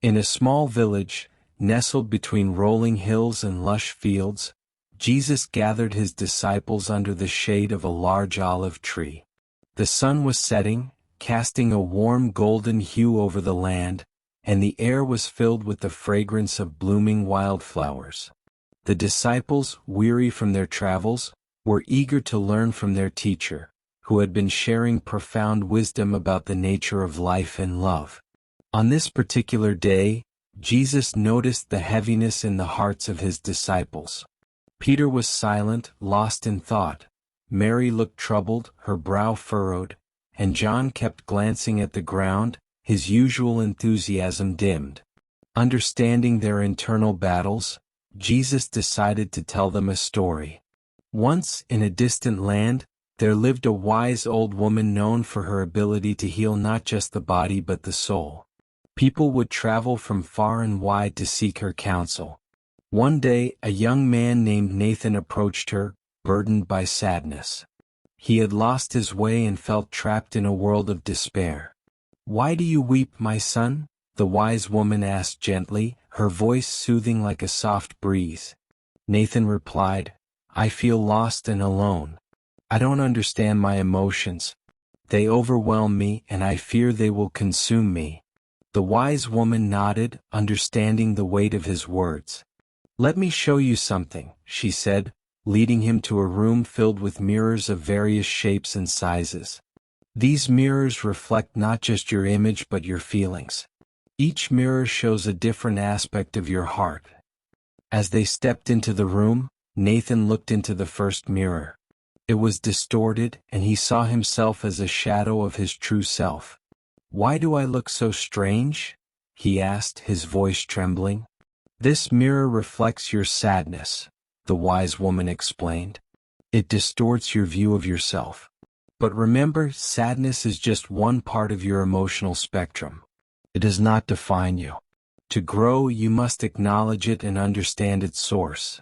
In a small village, nestled between rolling hills and lush fields, Jesus gathered his disciples under the shade of a large olive tree. The sun was setting, casting a warm golden hue over the land, and the air was filled with the fragrance of blooming wildflowers. The disciples, weary from their travels, were eager to learn from their teacher, who had been sharing profound wisdom about the nature of life and love. On this particular day, Jesus noticed the heaviness in the hearts of his disciples. Peter was silent, lost in thought. Mary looked troubled, her brow furrowed, and John kept glancing at the ground, his usual enthusiasm dimmed. Understanding their internal battles, Jesus decided to tell them a story. Once, in a distant land, there lived a wise old woman known for her ability to heal not just the body but the soul. People would travel from far and wide to seek her counsel. One day, a young man named Nathan approached her, burdened by sadness. He had lost his way and felt trapped in a world of despair. "Why do you weep, my son?" the wise woman asked gently, her voice soothing like a soft breeze. Nathan replied, "I feel lost and alone. I don't understand my emotions. They overwhelm me and I fear they will consume me." The wise woman nodded, understanding the weight of his words. "Let me show you something," she said, leading him to a room filled with mirrors of various shapes and sizes. These mirrors reflect not just your image but your feelings. Each mirror shows a different aspect of your heart. As they stepped into the room, Nathan looked into the first mirror. It was distorted, and he saw himself as a shadow of his true self. "Why do I look so strange?" he asked, his voice trembling. "This mirror reflects your sadness," the wise woman explained. "It distorts your view of yourself. But remember, sadness is just one part of your emotional spectrum. It does not define you. To grow, you must acknowledge it and understand its source."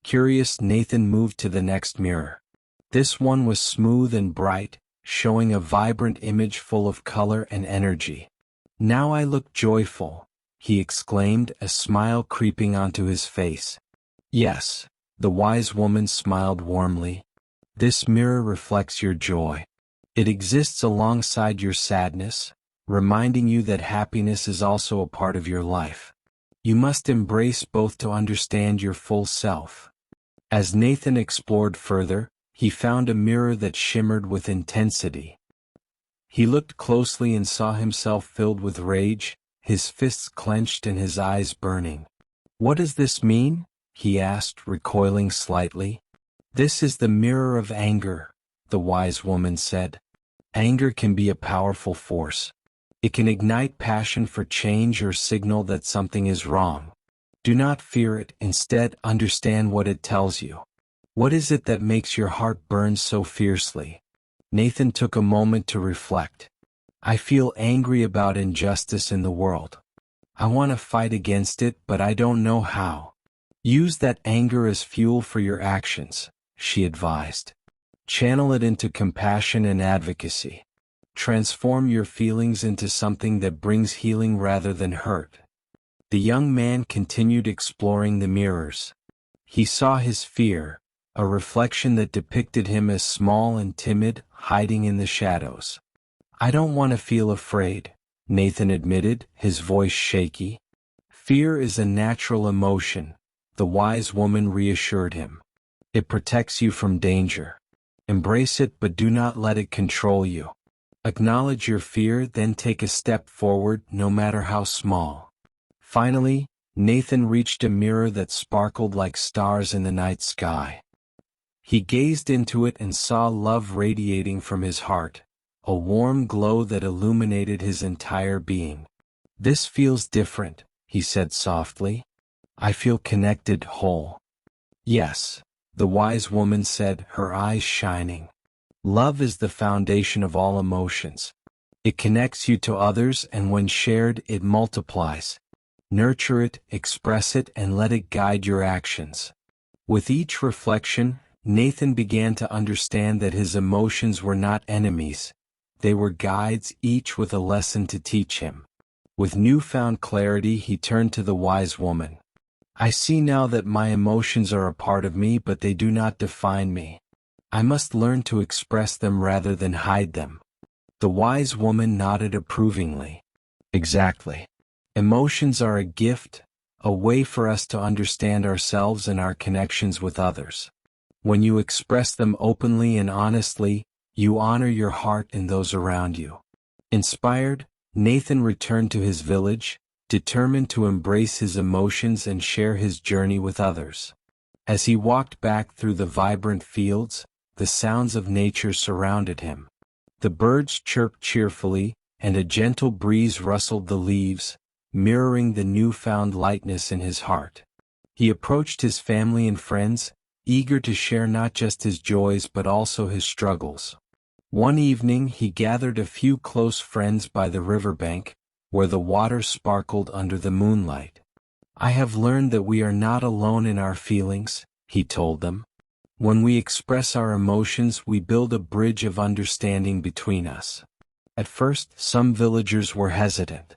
Curious, Nathan moved to the next mirror. This one was smooth and bright, showing a vibrant image full of color and energy. "Now I look joyful," he exclaimed, a smile creeping onto his face. "Yes," the wise woman smiled warmly. "This mirror reflects your joy. It exists alongside your sadness, reminding you that happiness is also a part of your life. You must embrace both to understand your full self." As Nathan explored further, he found a mirror that shimmered with intensity. He looked closely and saw himself filled with rage, his fists clenched and his eyes burning. "What does this mean?" he asked, recoiling slightly. "This is the mirror of anger," the wise woman said. "Anger can be a powerful force. It can ignite passion for change or signal that something is wrong. Do not fear it, instead understand what it tells you. What is it that makes your heart burn so fiercely?" Nathan took a moment to reflect. "I feel angry about injustice in the world. I want to fight against it, but I don't know how." "Use that anger as fuel for your actions," she advised. "Channel it into compassion and advocacy. Transform your feelings into something that brings healing rather than hurt." The young man continued exploring the mirrors. He saw his fear, a reflection that depicted him as small and timid, hiding in the shadows. "I don't want to feel afraid," Nathan admitted, his voice shaky. "Fear is a natural emotion," the wise woman reassured him. "It protects you from danger. Embrace it, but do not let it control you. Acknowledge your fear, then take a step forward, no matter how small." Finally, Nathan reached a mirror that sparkled like stars in the night sky. He gazed into it and saw love radiating from his heart, a warm glow that illuminated his entire being. "This feels different," he said softly. "I feel connected, whole." "Yes," the wise woman said, her eyes shining. "Love is the foundation of all emotions. It connects you to others, and when shared, it multiplies. Nurture it, express it, and let it guide your actions." With each reflection, Nathan began to understand that his emotions were not enemies. They were guides, each with a lesson to teach him. With newfound clarity he turned to the wise woman. I see now that my emotions are a part of me, but they do not define me. I must learn to express them rather than hide them. The wise woman nodded approvingly. Exactly. Emotions are a gift, a way for us to understand ourselves and our connections with others. When you express them openly and honestly, you honor your heart and those around you. Inspired, Nathan returned to his village, determined to embrace his emotions and share his journey with others. As he walked back through the vibrant fields, the sounds of nature surrounded him. The birds chirped cheerfully, and a gentle breeze rustled the leaves, mirroring the newfound lightness in his heart. He approached his family and friends, eager to share not just his joys but also his struggles. One evening he gathered a few close friends by the riverbank, where the water sparkled under the moonlight. I have learned that we are not alone in our feelings, he told them. When we express our emotions, we build a bridge of understanding between us. At first, some villagers were hesitant.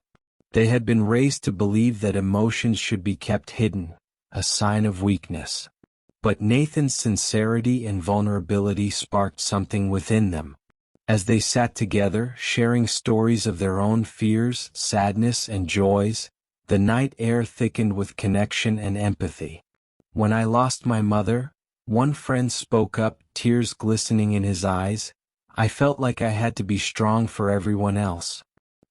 They had been raised to believe that emotions should be kept hidden, a sign of weakness. But Nathan's sincerity and vulnerability sparked something within them. As they sat together, sharing stories of their own fears, sadness, and joys, the night air thickened with connection and empathy. When I lost my mother, one friend spoke up, tears glistening in his eyes. I felt like I had to be strong for everyone else.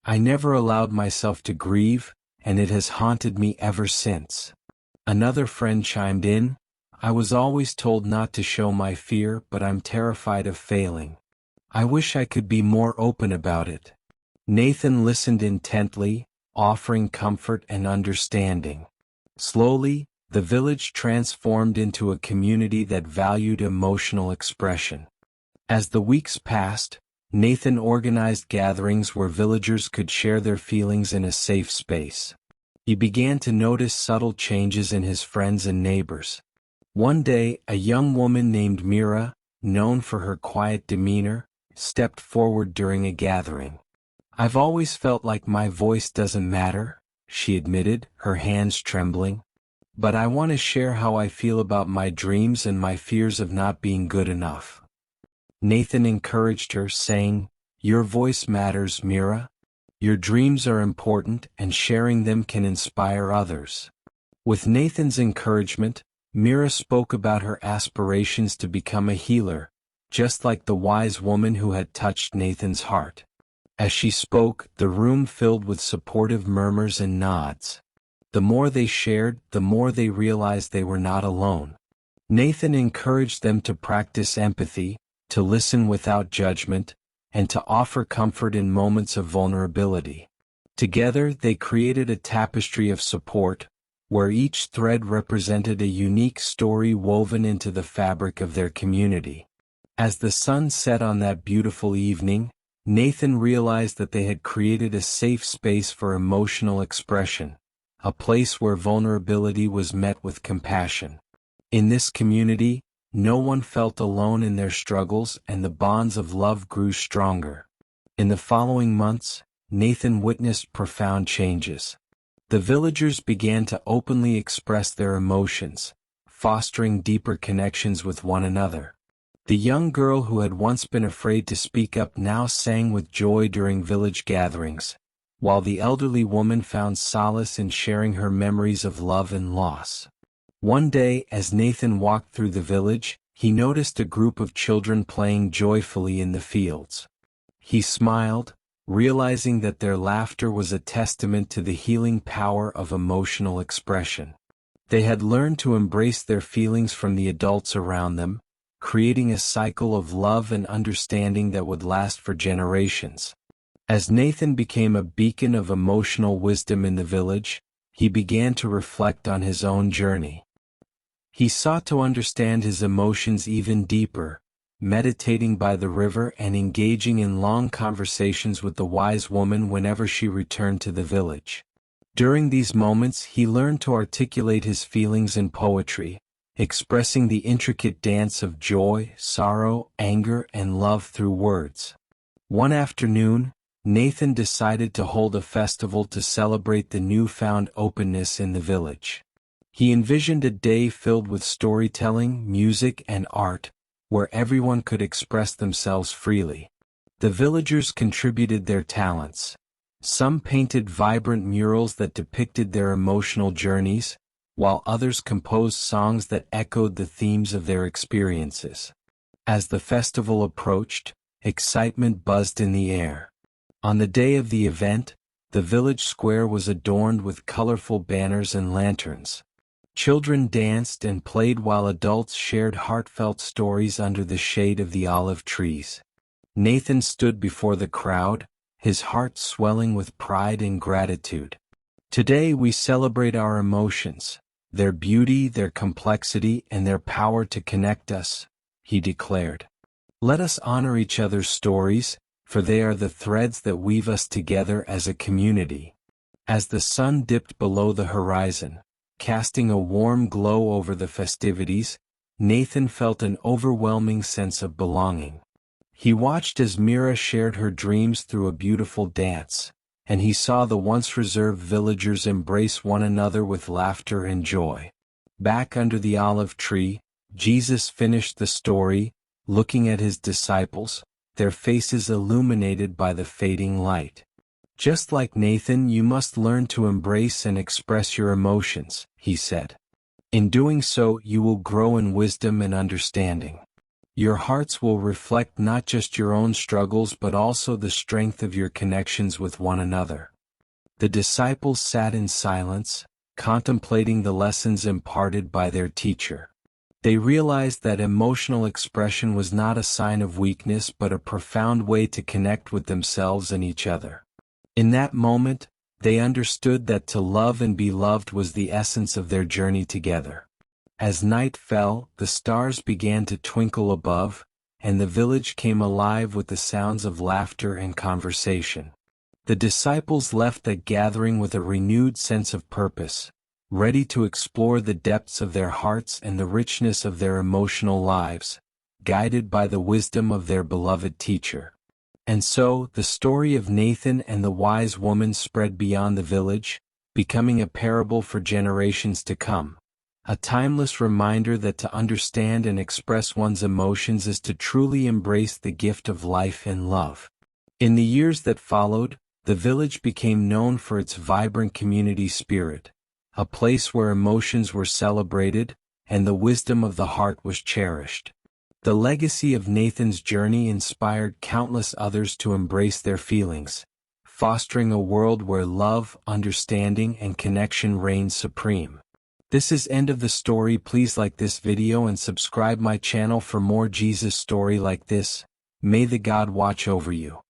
I never allowed myself to grieve, and it has haunted me ever since. Another friend chimed in, I was always told not to show my fear, but I'm terrified of failing. I wish I could be more open about it. Nathan listened intently, offering comfort and understanding. Slowly, the village transformed into a community that valued emotional expression. As the weeks passed, Nathan organized gatherings where villagers could share their feelings in a safe space. He began to notice subtle changes in his friends and neighbors. One day, a young woman named Mira, known for her quiet demeanor, stepped forward during a gathering. I've always felt like my voice doesn't matter, she admitted, her hands trembling. But I want to share how I feel about my dreams and my fears of not being good enough. Nathan encouraged her, saying, Your voice matters, Mira. Your dreams are important, and sharing them can inspire others. With Nathan's encouragement, Mira spoke about her aspirations to become a healer, just like the wise woman who had touched Nathan's heart. As she spoke, the room filled with supportive murmurs and nods. The more they shared, the more they realized they were not alone. Nathan encouraged them to practice empathy, to listen without judgment, and to offer comfort in moments of vulnerability. Together, they created a tapestry of support, where each thread represented a unique story woven into the fabric of their community. As the sun set on that beautiful evening, Nathan realized that they had created a safe space for emotional expression, a place where vulnerability was met with compassion. In this community, no one felt alone in their struggles, and the bonds of love grew stronger. In the following months, Nathan witnessed profound changes. The villagers began to openly express their emotions, fostering deeper connections with one another. The young girl who had once been afraid to speak up now sang with joy during village gatherings, while the elderly woman found solace in sharing her memories of love and loss. One day, as Nathan walked through the village, he noticed a group of children playing joyfully in the fields. He smiled, realizing that their laughter was a testament to the healing power of emotional expression. They had learned to embrace their feelings from the adults around them, creating a cycle of love and understanding that would last for generations. As Nathan became a beacon of emotional wisdom in the village, he began to reflect on his own journey. He sought to understand his emotions even deeper, meditating by the river and engaging in long conversations with the wise woman whenever she returned to the village. During these moments, he learned to articulate his feelings in poetry, expressing the intricate dance of joy, sorrow, anger, and love through words. One afternoon, Nathan decided to hold a festival to celebrate the newfound openness in the village. He envisioned a day filled with storytelling, music, and art, where everyone could express themselves freely. The villagers contributed their talents. Some painted vibrant murals that depicted their emotional journeys, while others composed songs that echoed the themes of their experiences. As the festival approached, excitement buzzed in the air. On the day of the event, the village square was adorned with colorful banners and lanterns. Children danced and played while adults shared heartfelt stories under the shade of the olive trees. Nathan stood before the crowd, his heart swelling with pride and gratitude. Today we celebrate our emotions, their beauty, their complexity, and their power to connect us, he declared. Let us honor each other's stories, for they are the threads that weave us together as a community. As the sun dipped below the horizon, casting a warm glow over the festivities, Nathan felt an overwhelming sense of belonging. He watched as Mira shared her dreams through a beautiful dance, and he saw the once reserved villagers embrace one another with laughter and joy. Back under the olive tree, Jesus finished the story, looking at his disciples, their faces illuminated by the fading light. Just like Nathan, you must learn to embrace and express your emotions, he said. In doing so, you will grow in wisdom and understanding. Your hearts will reflect not just your own struggles but also the strength of your connections with one another. The disciples sat in silence, contemplating the lessons imparted by their teacher. They realized that emotional expression was not a sign of weakness but a profound way to connect with themselves and each other. In that moment, they understood that to love and be loved was the essence of their journey together. As night fell, the stars began to twinkle above, and the village came alive with the sounds of laughter and conversation. The disciples left that gathering with a renewed sense of purpose, ready to explore the depths of their hearts and the richness of their emotional lives, guided by the wisdom of their beloved teacher. And so, the story of Nathan and the wise woman spread beyond the village, becoming a parable for generations to come. A timeless reminder that to understand and express one's emotions is to truly embrace the gift of life and love. In the years that followed, the village became known for its vibrant community spirit, a place where emotions were celebrated, and the wisdom of the heart was cherished. The legacy of Nathan's journey inspired countless others to embrace their feelings, fostering a world where love, understanding, and connection reign supreme. This is end of the story. Please like this video and subscribe my channel for more Jesus story like this. May the God watch over you.